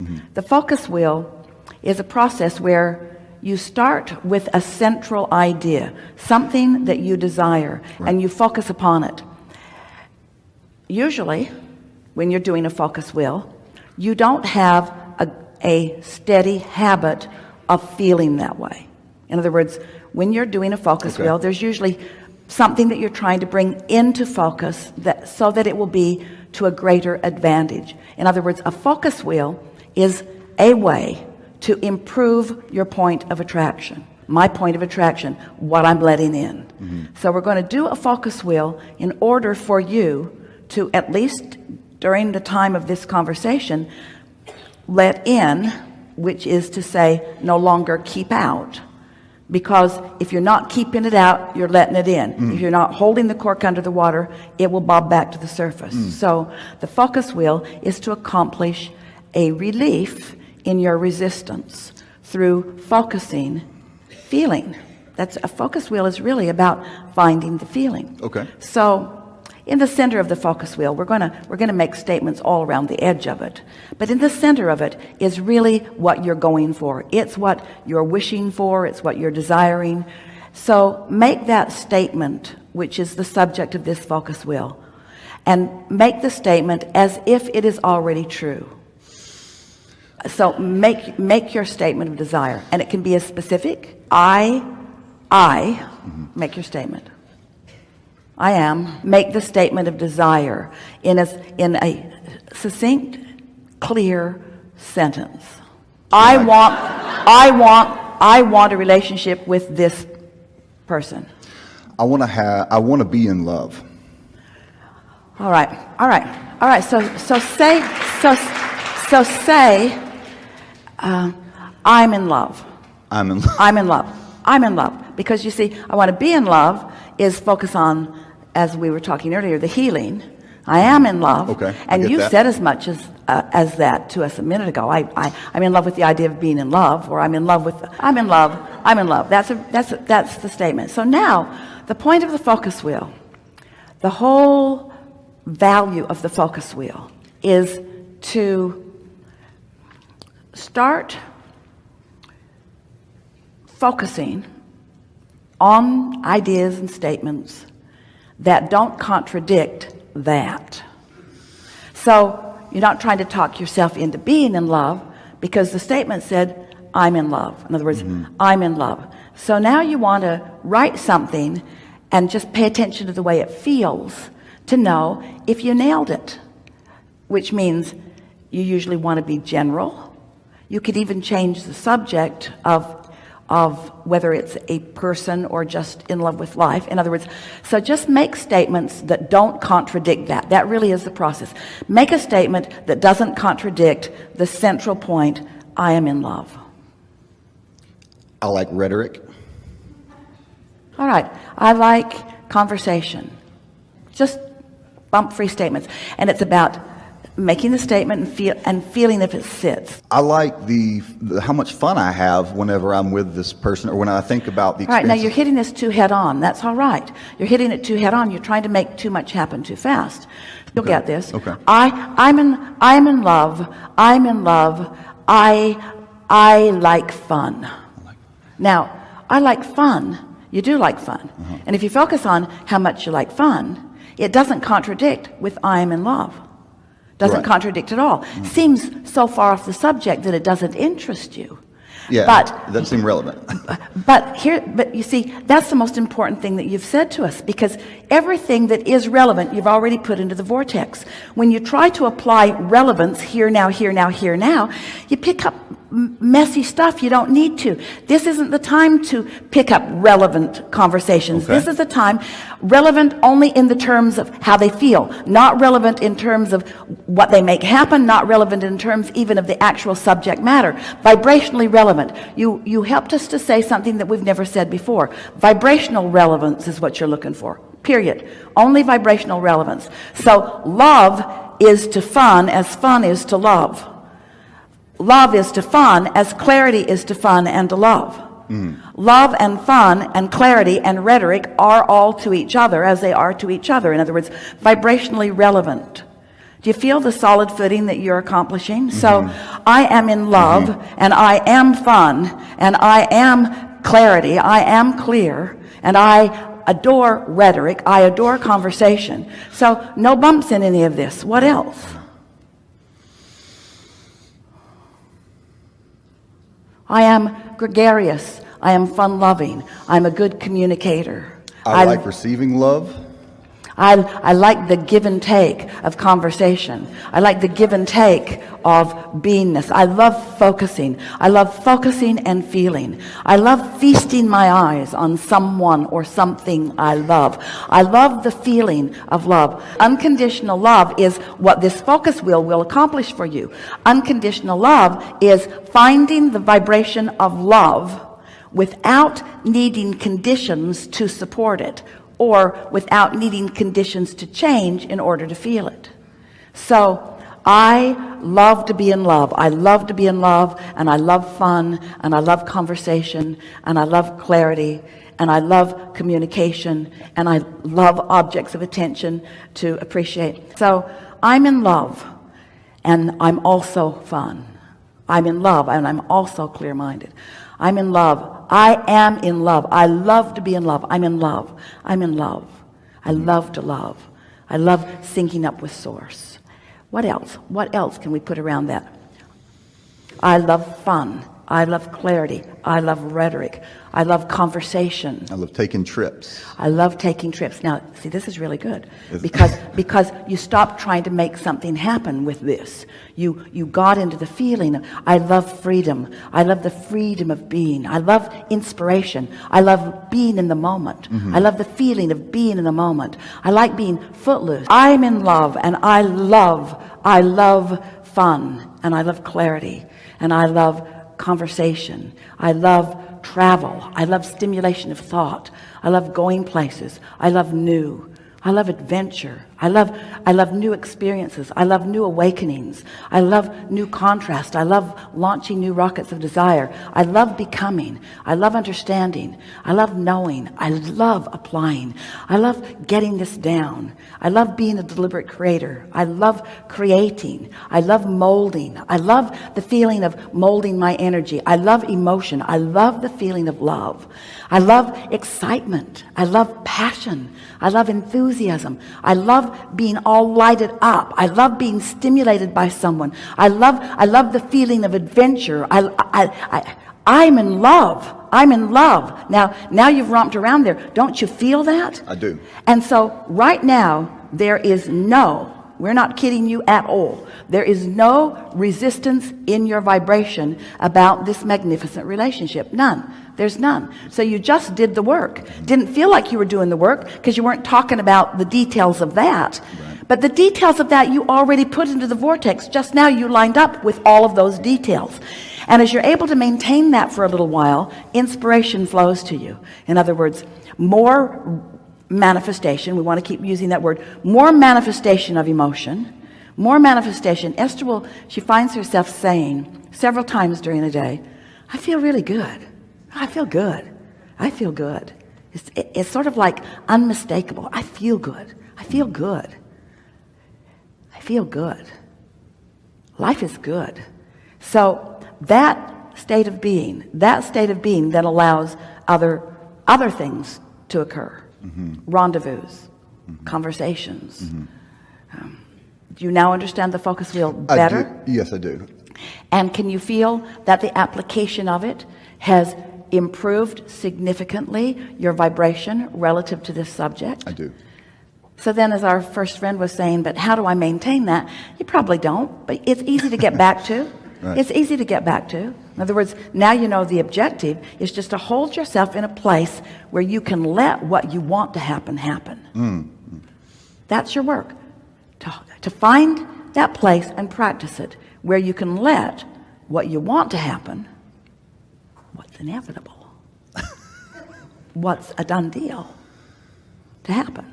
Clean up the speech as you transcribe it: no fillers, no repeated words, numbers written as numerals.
The focus wheel is a process where you start with a central idea, something that you desire, and you focus upon it. Usually, when you're doing a focus wheel, you don't have a steady habit of feeling that way. In other words, when you're doing a focus wheel, there's usually something that you're trying to bring into focus so that it will be to a greater advantage. In other words, a focus wheel is a way to improve your point of attraction. My point of attraction, what I'm letting in. So we're going to do a focus wheel in order for you to, at least during the time of this conversation, let in, which is to say no longer keep out. Because if you're not keeping it out, you're letting it in. If you're not holding the cork under the water, it will bob back to the surface. So the focus wheel is to accomplish a relief in your resistance through focusing, feeling. That's a focus wheel is really about finding the feeling. So in the center of the focus wheel, we're gonna make statements all around the edge of it, but in the center of it is really what you're going for. It's what you're wishing for. It's what you're desiring. So make that statement, which is the subject of this focus wheel, and make the statement as if it is already true. So make your statement of desire, and it can be as specific. I make your statement. I am. Make the statement of desire in a succinct, clear sentence. I want a relationship with this person. I want to be in love. All right. So say I'm in love. I'm in love. I'm in love. Because you see, I want to be in love is focus on, as we were talking earlier, the healing. I am in love. And you said as much as that to us a minute ago. I'm in love with the idea of being in love, or I'm in love. That's the statement. So now the point of the focus wheel, the whole value of the focus wheel is to start focusing on ideas and statements that don't contradict that. So you're not trying to talk yourself into being in love, because the statement said I'm in love. In other words, I'm in love. So now you want to write something and just pay attention to the way it feels to know if you nailed it, which means you usually want to be general. You could even change the subject of whether it's a person or just in love with life. In other words, so just make statements that don't contradict that. That really is the process. Make a statement that doesn't contradict the central point, I am in love. I like rhetoric. All right. I like conversation. Just bump-free statements. And it's about making the statement and feeling if it sits. I like the how much fun I have whenever I'm with this person, or when I think about the experience. All right, now you're hitting this too head on. That's all right. You're hitting it too head on. You're trying to make too much happen too fast. You'll get this. I'm in love. I like fun. Now, I like fun. You do like fun. And if you focus on how much you like fun, it doesn't contradict with I'm in love. Doesn't contradict at all. Seems so far off the subject that it doesn't interest you. Yeah, but it doesn't seem relevant. but you see, that's the most important thing that you've said to us, because everything that is relevant you've already put into the vortex. When you try to apply relevance here now, you pick up messy stuff you don't need to. This isn't the time to pick up relevant conversations. This is the time relevant only in the terms of how they feel, not relevant in terms of what they make happen, not relevant in terms even of the actual subject matter. Vibrationally relevant. You helped us to say something that we've never said before. Vibrational relevance is what you're looking for. Period. Only vibrational relevance. So love is to fun as fun is to love. Love is to fun as clarity is to fun and to love. Love and fun and clarity and rhetoric are all to each other as they are to each other. In other words, vibrationally relevant. Do you feel the solid footing that you're accomplishing? So I am in love, and I am fun, and I am clarity, I am clear, and I adore rhetoric, I adore conversation. So no bumps in any of this. What else? I am gregarious, I am fun-loving, I'm a good communicator. I like receiving love. I like the give and take of conversation. I like the give and take of beingness. I love focusing. I love focusing and feeling. I love feasting my eyes on someone or something I love. I love the feeling of love. Unconditional love is what this focus wheel will accomplish for you. Unconditional love is finding the vibration of love without needing conditions to support it, or without needing conditions to change in order to feel it. So I love to be in love. I love to be in love, and I love fun, and I love conversation, and I love clarity, and I love communication, and I love objects of attention to appreciate. So I'm in love, and I'm also fun. I'm in love, and I'm also clear-minded. I'm in love. I am in love. I love to be in love. I'm in love. I'm in love. I love to love. I love syncing up with source. What else? What else can we put around that? I love fun. I love clarity. I love rhetoric. I love conversation. I love taking trips. I love taking trips. Now, see, this is really good because you stop trying to make something happen with this. You got into the feeling of, I love freedom. I love the freedom of being. I love inspiration. I love being in the moment. I love the feeling of being in the moment. I like being footloose. I'm in love, and I love fun, and I love clarity, and I love conversation. I love travel. I love stimulation of thought. I love going places. I love new. I love adventure. I love new experiences. I love new awakenings. I love new contrast. I love launching new rockets of desire. I love becoming. I love understanding. I love knowing. I love applying. I love getting this down. I love being a deliberate creator. I love creating. I love molding. I love the feeling of molding my energy. I love emotion. I love the feeling of love. I love excitement. I love passion. I love enthusiasm. I love being all lighted up. I love being stimulated by someone. I love the feeling of adventure. I'm in love. I'm in love. Now you've romped around there. Don't you feel that? I do. And so right now there is we're not kidding you at all. There is no resistance in your vibration about this magnificent relationship. None. There's none. So you just did the work. Didn't feel like you were doing the work because you weren't talking about the details of that. Right. But the details of that you already put into the vortex. Just now you lined up with all of those details. And as you're able to maintain that for a little while, inspiration flows to you. In other words, more manifestation. We want to keep using that word. More manifestation of emotion. More manifestation. Esther she finds herself saying several times during the day, I feel really good. I feel good. I feel good. It's sort of like unmistakable. I feel good. I feel good. I feel good. Life is good. So that state of being then allows other things to occur. Rendezvous, conversations. Do you now understand the focus wheel better? Yes, I do. And can you feel that the application of it has improved significantly your vibration relative to this subject? I do. So then, as our first friend was saying, but how do I maintain that? You probably don't, but it's easy to get back to. Right. It's easy to get back to. In other words, now you know the objective is just to hold yourself in a place where you can let what you want to happen. That's your work. To find that place and practice it where you can let what you want to happen, what's inevitable, what's a done deal, to happen.